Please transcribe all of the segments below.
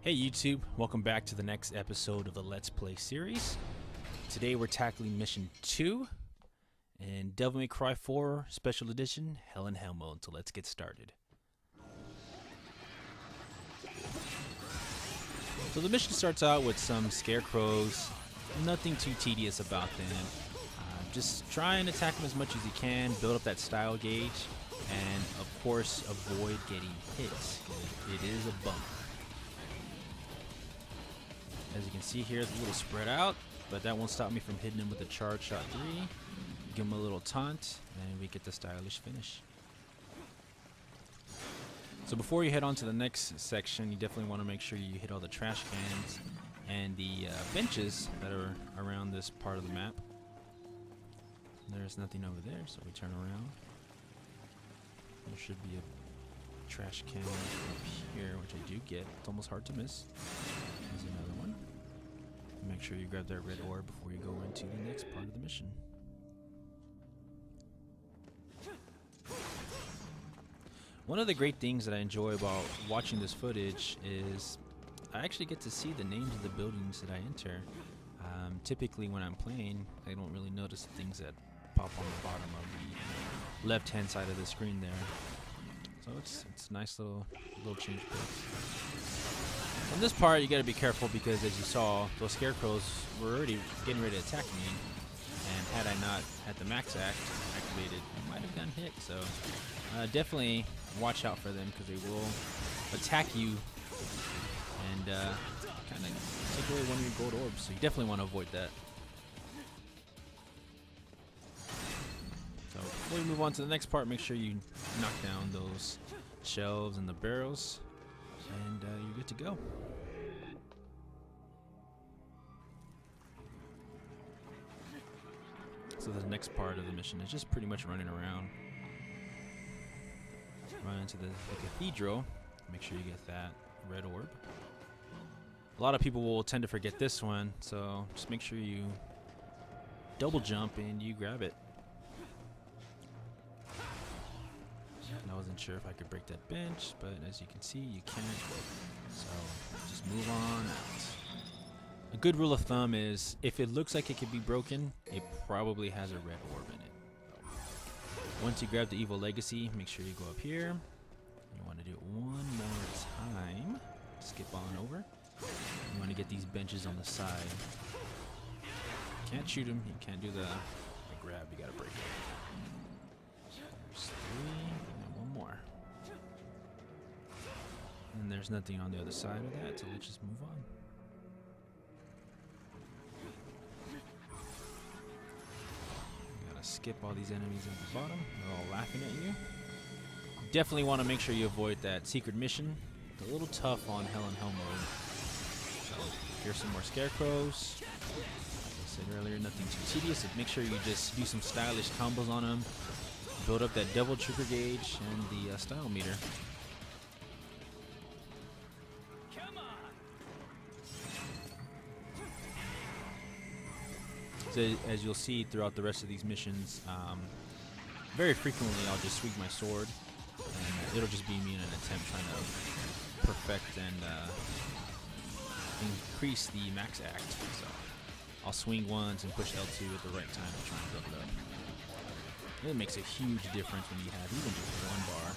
Hey YouTube, welcome back to the next episode of the Let's Play series. Today we're tackling Mission 2 in Devil May Cry 4 Special Edition Hell in Hell Mode, so let's get started. So the mission starts out with some scarecrows, nothing too tedious about them. Just try and attack them as much as you can, build up that style gauge, and of course avoid getting hit. It is a bummer. As you can see here, it's a little spread out, but that won't stop me from hitting him with a charge shot 3. Give him a little taunt, and we get the stylish finish. So before you head on to the next section, you definitely want to make sure you hit all the trash cans and the benches that are around this part of the map. There's nothing over there, so we turn around. There should be a trash can up here, which I do get. It's almost hard to miss. There's another one. Make sure you grab that red orb before you go into the next part of the mission. One of the great things that I enjoy about watching this footage is I actually get to see the names of the buildings that I enter. Typically when I'm playing, I don't really notice the things that pop on the bottom of the left-hand side of the screen there. So it's a nice little change pace. On this part, you gotta be careful because, as you saw, those scarecrows were already getting ready to attack me, and had I not had the max act activated, I might have gotten hit. So definitely watch out for them because they will attack you and kind of take away one of your gold orbs. So you definitely want to avoid that. So before we move on to the next part, make sure you knock down those shelves and the barrels, and you're good to go. So the next part of the mission is just pretty much running around. Run into the cathedral. Make sure you get that red orb. A lot of people will tend to forget this one, so just make sure you double jump and you grab it. And I wasn't sure if I could break that bench, but as you can see, you can't. So just move on out. A good rule of thumb is if it looks like it could be broken, it probably has a red orb in it. Once you grab the Evil Legacy, make sure you go up here. You want to do it one more time. Skip on over. You want to get these benches on the side. Can't shoot them. You can't do the grab. You got to break it. There's 3. And there's nothing on the other side of that, so let's just move on. You gotta skip all these enemies at the bottom. They're all laughing at you. Definitely want to make sure you avoid that secret mission. It's a little tough on Hell in Hell mode. So here's some more scarecrows. Like I said earlier, nothing too tedious. So make sure you just do some stylish combos on them. Build up that double trigger gauge and the style meter. So as you'll see throughout the rest of these missions, very frequently I'll just swing my sword, and it'll just be me in an attempt trying to perfect and increase the max act. So I'll swing once and push L2 at the right time to try and build it up. It makes a huge difference when you have even just one bar.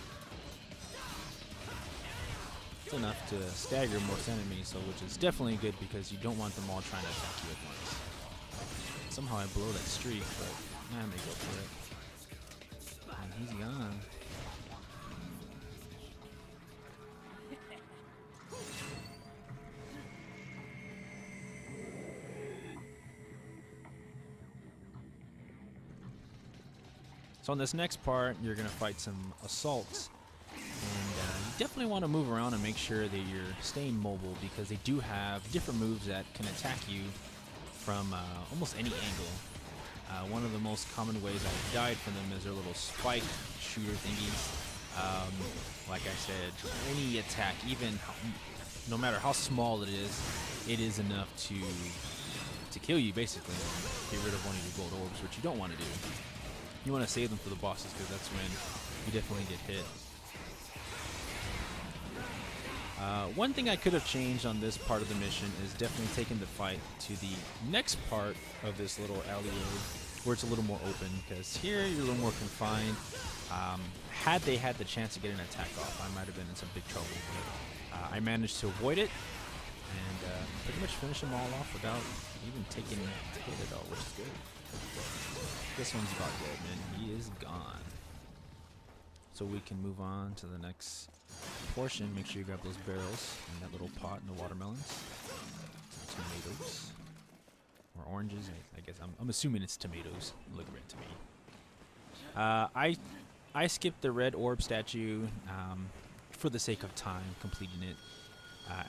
It's enough to stagger most enemies, so which is definitely good because you don't want them all trying to attack you at once. Somehow I blow that streak, but man, they go for it. And he's gone. So on this next part, you're going to fight some assaults. And you definitely want to move around and make sure that you're staying mobile because they do have different moves that can attack you from almost any angle. One of the most common ways I've died from them is their little spike shooter thingies. Like I said, any attack, even no matter how small it is enough to kill you basically. Get rid of one of your gold orbs, which you don't want to do. You want to save them for the bosses because that's when you definitely get hit. One thing I could have changed on this part of the mission is definitely taking the fight to the next part of this little alleyway where it's a little more open, because here you're a little more confined. Had they had the chance to get an attack off, I might have been in some big trouble, but I managed to avoid it and pretty much finish them all off without even taking a hit at all, which is good. This one's about dead, man. He is gone. So we can move on to the next portion. Make sure you grab those barrels and that little pot and the watermelons. Some tomatoes. Or oranges. I guess I'm assuming it's tomatoes. Look red to me. I skipped the red orb statue for the sake of time completing it.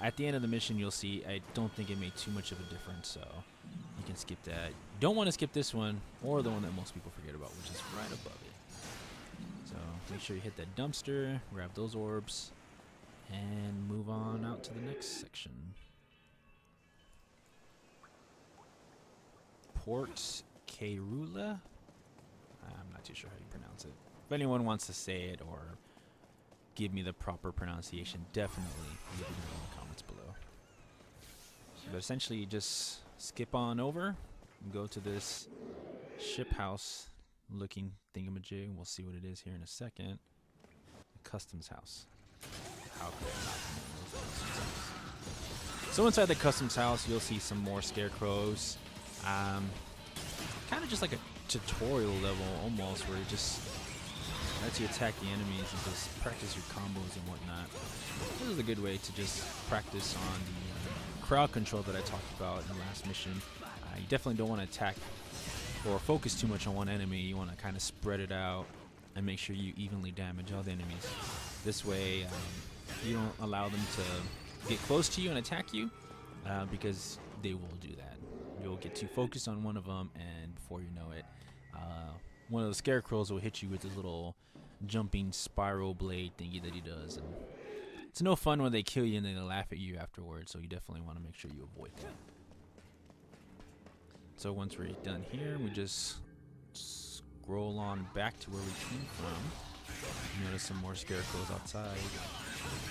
At the end of the mission, you'll see I don't think it made too much of a difference, so you can skip that. You don't want to skip this one or the one that most people forget about, which is right above it. So make sure you hit that dumpster, grab those orbs, and move on out to the next section. Port Kerula? I'm not too sure how you pronounce it. If anyone wants to say it or give me the proper pronunciation, definitely leave it in the comments below. But essentially, you just skip on over and go to this ship house looking thingamajig. We'll see what it is here in a second. The customs house. How could I not know the customs house? So inside the customs house, you'll see some more scarecrows. Kind of just like a tutorial level almost, where you just lets you attack the enemies and just practice your combos and whatnot. This is a good way to just practice on the crowd control that I talked about in the last mission. You definitely don't want to attack or focus too much on one enemy. You want to kind of spread it out and make sure you evenly damage all the enemies. This way, you don't allow them to get close to you and attack you, because they will do that. You'll get too focused on one of them, and before you know it, one of the scarecrows will hit you with this little jumping spiral blade thingy that he does. And it's no fun when they kill you and then they laugh at you afterwards, so you definitely want to make sure you avoid that. So once we're done here, we just scroll on back to where we came from. Notice some more scarecrows outside.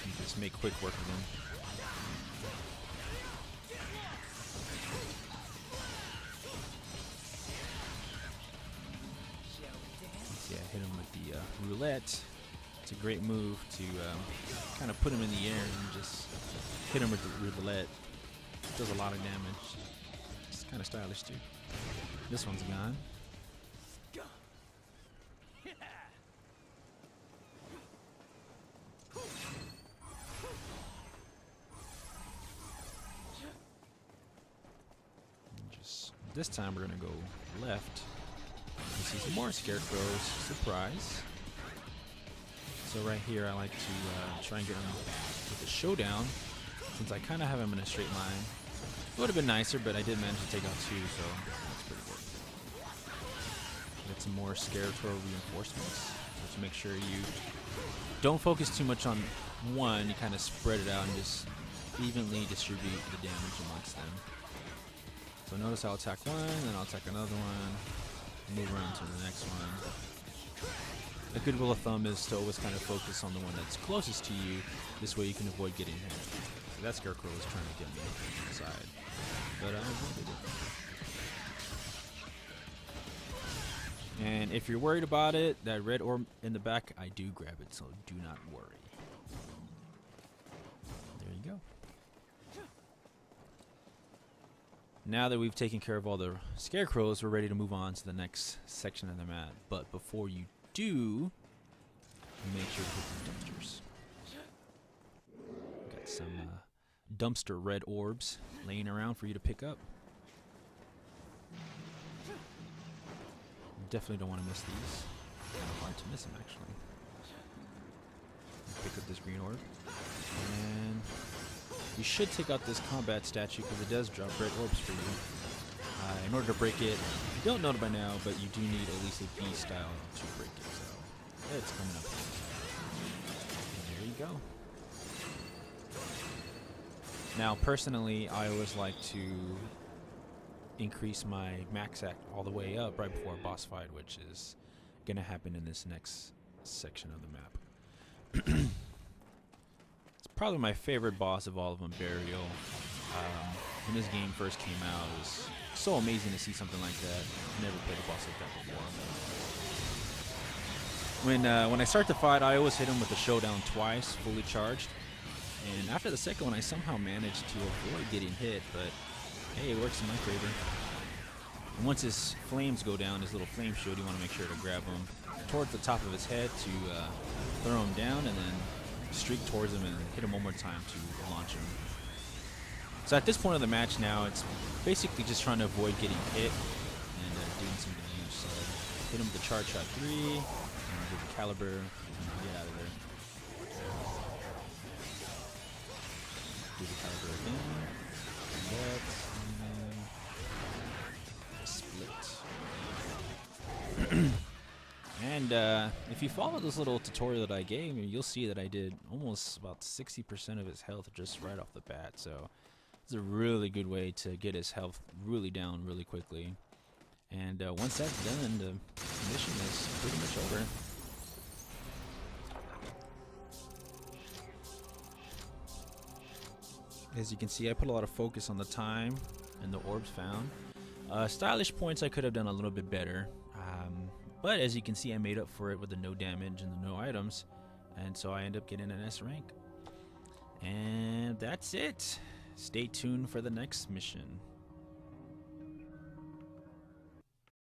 You just make quick work of them. Yeah, hit him with the roulette. It's a great move to kind of put him in the air and just hit him with the roulette. Does a lot of damage. It's kind of stylish too. This one's gone. This time we're gonna go left. You see some more scarecrows. Surprise. So right here I like to try and get him with a showdown, since I kind of have him in a straight line. It would have been nicer, but I did manage to take out two, so that's pretty good. Get some more scarecrow reinforcements. Just make sure you don't focus too much on one. You kind of spread it out and just evenly distribute the damage amongst them. So notice I'll attack one, then I'll attack another one, move around to the next one. A good rule of thumb is to always kind of focus on the one that's closest to you. This way you can avoid getting hit. So that scarecrow was trying to get me inside, but I avoided it. And if you're worried about it, that red orb in the back, I do grab it, so do not worry. There you go. Now that we've taken care of all the scarecrows, we're ready to move on to the next section of the map. But before you do, make sure to hit the dumpsters. Got some dumpster red orbs laying around for you to pick up. Definitely don't want to miss these. Kind of hard to miss them, actually. Pick up this green orb. And you should take out this combat statue because it does drop red orbs for you. In order to break it, you don't know it by now, but you do need at least a B style to break it. So it's coming up. And there you go. Now, personally, I always like to increase my max act all the way up right before a boss fight, which is going to happen in this next section of the map. probably my favorite boss of all of them, Burial. When this game first came out, it was so amazing to see something like that. I never played a boss like that before. When I start the fight, I always hit him with the showdown twice, fully charged. And after the second one, I somehow managed to avoid getting hit, but hey, it works in my favor. And once his flames go down, his little flame shield, you want to make sure to grab him towards the top of his head to throw him down, and then streak towards him and hit him one more time to launch him. So at this point of the match now, it's basically just trying to avoid getting hit and doing some damage. So hit him with the charge shot 3, and with the caliber, and get out of there. Do the caliber again, and that, and then split. And if you follow this little tutorial that I gave, you'll see that I did almost about 60% of his health just right off the bat. So it's a really good way to get his health really down really quickly. And once that's done, the mission is pretty much over. As you can see, I put a lot of focus on the time and the orbs found. Stylish points I could have done a little bit better. But as you can see, I made up for it with the no damage and the no items. And so I end up getting an S rank. And that's it. Stay tuned for the next mission.